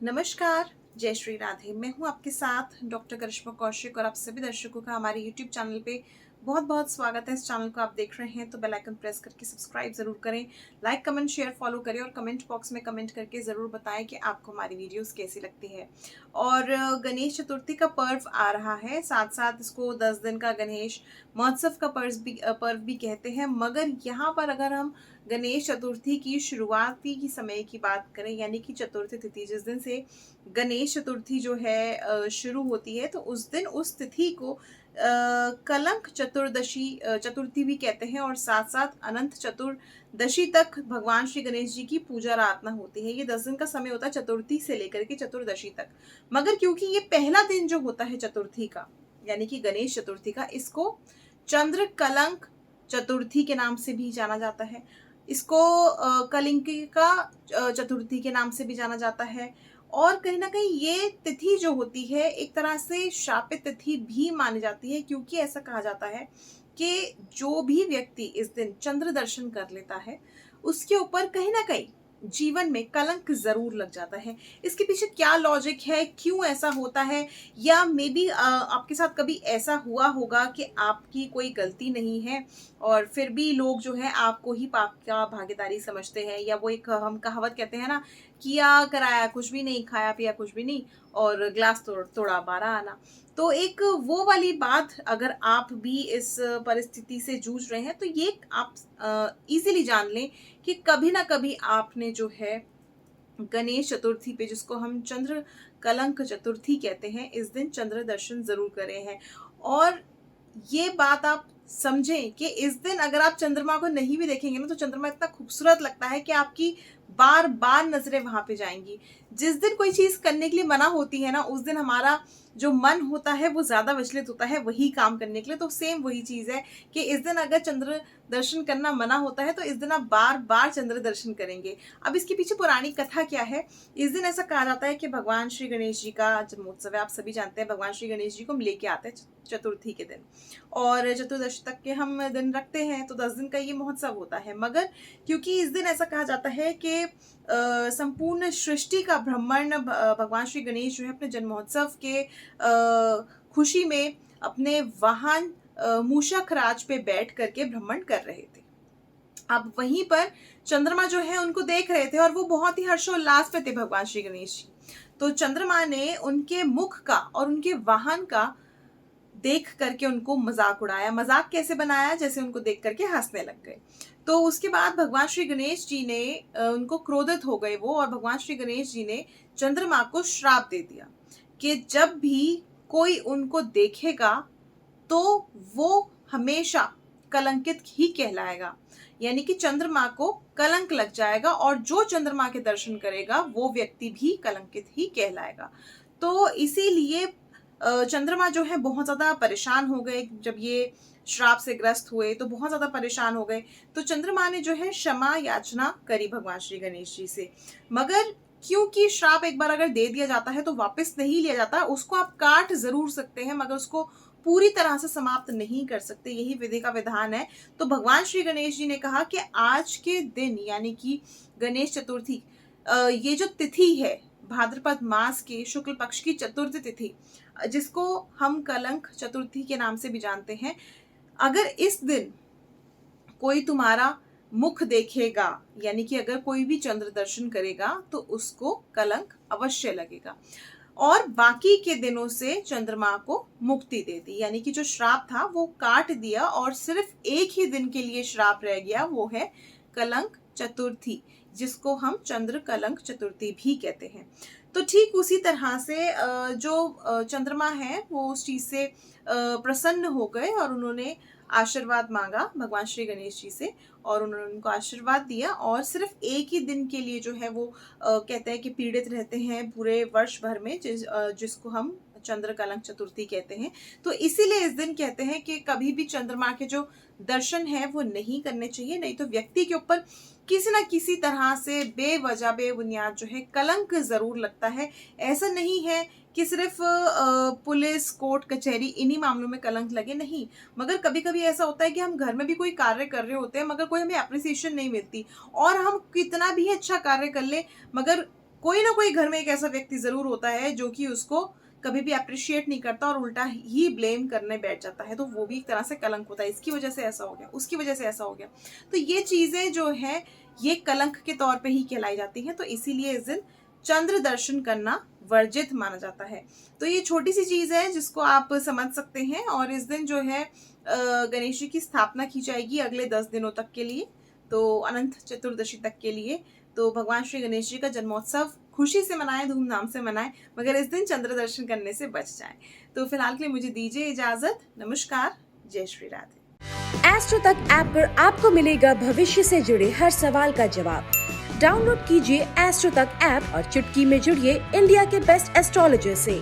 नमस्कार, जय श्री राधे। मैं हूँ आपके साथ डॉक्टर करिश्मा कौशिक और आप सभी दर्शकों का हमारे यूट्यूब चैनल पे बहुत बहुत स्वागत है। इस चैनल को आप देख रहे हैं तो बेल आइकन प्रेस करके सब्सक्राइब जरूर करें, लाइक कमेंट शेयर फॉलो करें और कमेंट बॉक्स में कमेंट करके ज़रूर बताएं कि आपको हमारी वीडियोस कैसी लगती है। और गणेश चतुर्थी का पर्व आ रहा है, साथ साथ इसको 10 दिन का गणेश महोत्सव का पर्व भी कहते हैं। मगर यहाँ पर अगर हम गणेश चतुर्थी की शुरुआती की समय की बात करें, यानी कि चतुर्थी तिथि, जिस दिन से गणेश चतुर्थी जो है शुरू होती है, तो उस दिन उस तिथि को कलंक चतुर्दशी चतुर्थी भी कहते हैं। और साथ साथ अनंत चतुर्दशी तक भगवान श्री गणेश जी की पूजा आराधना होती है। ये 10 दिन का समय होता है चतुर्थी से लेकर के चतुर्दशी तक। मगर क्योंकि ये पहला दिन जो होता है चतुर्थी का, यानी कि गणेश चतुर्थी का, इसको चंद्र कलंक चतुर्थी के नाम से भी जाना जाता है। इसको कलिंगिका चतुर्थी के नाम से भी जाना जाता है। और कहीं ना कहीं ये तिथि जो होती है एक तरह से शापित तिथि भी मानी जाती है, क्योंकि ऐसा कहा जाता है कि जो भी व्यक्ति इस दिन चंद्र दर्शन कर लेता है उसके ऊपर कहीं ना कहीं जीवन में कलंक जरूर लग जाता है। इसके पीछे क्या लॉजिक है, क्यों ऐसा होता है, या मे बी आपके साथ कभी ऐसा हुआ होगा कि आपकी कोई गलती नहीं है और फिर भी लोग जो है आपको ही पाप का भागीदारी समझते हैं। या वो एक हम कहावत कहते हैं ना, किया कराया कुछ भी नहीं, खाया पिया कुछ भी नहीं, और ग्लास तोड़ा 12 आना। तो एक वो वाली बात, अगर आप भी इस परिस्थिति से जूझ रहे हैं तो ये आप इजीली जान लें कि कभी ना कभी आपने जो है गणेश चतुर्थी पे, जिसको हम चंद्र कलंक चतुर्थी कहते हैं, इस दिन चंद्र दर्शन जरूर करे हैं। और ये बात आप समझें कि इस दिन अगर आप चंद्रमा को नहीं भी देखेंगे ना, तो चंद्रमा इतना खूबसूरत लगता है कि आपकी बार बार नजरें वहां पे जाएंगी। जिस दिन कोई चीज करने के लिए मना होती है ना, उस दिन हमारा जो मन होता है वो ज्यादा विचलित होता है वही काम करने के लिए। तो सेम वही चीज है कि इस दिन अगर चंद्र दर्शन करना मना होता है तो इस दिन आप बार बार चंद्र दर्शन करेंगे। अब इसके पीछे पुरानी कथा क्या है। इस दिन ऐसा कहा जाता है कि भगवान श्री गणेश जी का जन्मोत्सव है। आप सभी जानते हैं भगवान श्री गणेश जी को हम लेके आते हैं चतुर्थी के दिन, और चतुर्दशी तक के हम दिन रखते हैं, तो 10 दिन का ये महोत्सव होता है। मगर क्योंकि इस दिन ऐसा कहा जाता है कि संपूर्ण सृष्टि का भ्रमण भगवान श्री गणेश जो है अपने जन्मोत्सव के खुशी में अपने वाहन मूषक राज पे बैठ करके भ्रमण कर रहे थे। अब वहीं पर चंद्रमा जो है उनको देख रहे थे और वो बहुत ही हर्षोल्लास में थे भगवान श्री गणेश जी। तो चंद्रमा ने उनके मुख का और उनके वाहन का देख करके उनको मजाक उड़ाया। मजाक कैसे बनाया, जैसे उनको देख करके हंसने लग गए। तो उसके बाद भगवान श्री गणेश जी ने उनको क्रोधित हो गए वो, और भगवान श्री गणेश जी ने चंद्रमा को श्राप दे दिया कि जब भी कोई उनको देखेगा तो वो हमेशा कलंकित ही कहलाएगा, यानी कि चंद्रमा को कलंक लग जाएगा और जो चंद्रमा के दर्शन करेगा वो व्यक्ति भी कलंकित ही कहलाएगा। तो इसीलिए चंद्रमा जो है बहुत ज्यादा परेशान हो गए। जब ये श्राप से ग्रस्त हुए तो बहुत ज्यादा परेशान हो गए। तो चंद्रमा ने जो है क्षमा याचना करी भगवान श्री गणेश जी से। मगर क्योंकि श्राप एक बार अगर दे दिया जाता है तो वापस नहीं लिया जाता, उसको आप काट जरूर सकते हैं मगर उसको पूरी तरह से समाप्त नहीं कर सकते, यही विधि का विधान है। तो भगवान श्री गणेश जी ने कहा कि आज के दिन, यानी कि गणेश चतुर्थी, ये जो तिथि है भाद्रपद मास के शुक्ल पक्ष की चतुर्थ तिथि, जिसको हम कलंक चतुर्थी के नाम से भी जानते हैं, अगर इस दिन कोई तुम्हारा मुख देखेगा, यानी कि अगर कोई भी चंद्र दर्शन करेगा तो उसको कलंक अवश्य लगेगा। और बाकी के दिनों से चंद्रमा को मुक्ति दे दी, यानी कि जो श्राप था वो काट दिया और सिर्फ एक ही दिन के लिए श्राप रह गया, वो है कलंक चतुर्थी, जिसको हम चंद्र कलंक चतुर्थी भी कहते हैं। तो ठीक उसी तरह से जो चंद्रमा है वो उस चीज से प्रसन्न हो गए और उन्होंने आशीर्वाद मांगा भगवान श्री गणेश जी से, और उन्होंने उनको आशीर्वाद दिया। और सिर्फ एक ही दिन के लिए जो है वो कहते हैं कि पीड़ित रहते हैं पूरे वर्ष भर में, जिसको हम चंद्र कलंक चतुर्थी कहते हैं। तो इसीलिए इस दिन कहते हैं कि कभी भी चंद्रमा के जो दर्शन है वो नहीं करने चाहिए, नहीं तो व्यक्ति के ऊपर किसी ना किसी तरह से बेवजह बेबुनियाद जो है कलंक जरूर लगता है। ऐसा नहीं है कि सिर्फ पुलिस कोर्ट कचहरी इन्हीं मामलों में कलंक लगे, नहीं, मगर कभी कभी ऐसा होता है कि हम घर में भी कोई कार्य कर रहे होते हैं मगर कोई हमें अप्रिसिएशन नहीं मिलती, और हम कितना भी अच्छा कार्य कर ले मगर कोई ना कोई घर में एक ऐसा व्यक्ति जरूर होता है जो कि उसको कभी भी अप्रिशिएट नहीं करता और उल्टा ही ब्लेम करने बैठ जाता है, तो वो भी एक तरह से कलंक होता है। इसकी वजह से ऐसा हो गया, उसकी वजह से ऐसा हो गया, तो ये चीजें जो है ये कलंक के तौर पे ही कहलाई जाती हैं। तो इसीलिए इस दिन चंद्र दर्शन करना वर्जित माना जाता है। तो ये छोटी सी चीज है जिसको आप समझ सकते हैं। और इस दिन जो है गणेश जी की स्थापना की जाएगी अगले 10 दिनों तक के लिए, तो अनंत चतुर्दशी तक के लिए। तो भगवान श्री गणेश जी का जन्मोत्सव खुशी से मनाएं, धूमधाम से मनाएं, मगर इस दिन चंद्र दर्शन करने से बच जाएं। तो फिलहाल के लिए मुझे दीजिए इजाजत। नमस्कार, जय श्री राधे। एस्ट्रो तक ऐप पर आपको मिलेगा भविष्य से जुड़े हर सवाल का जवाब। डाउनलोड कीजिए एस्ट्रो तक ऐप और चुटकी में जुड़िए इंडिया के बेस्ट एस्ट्रोलॉजर से।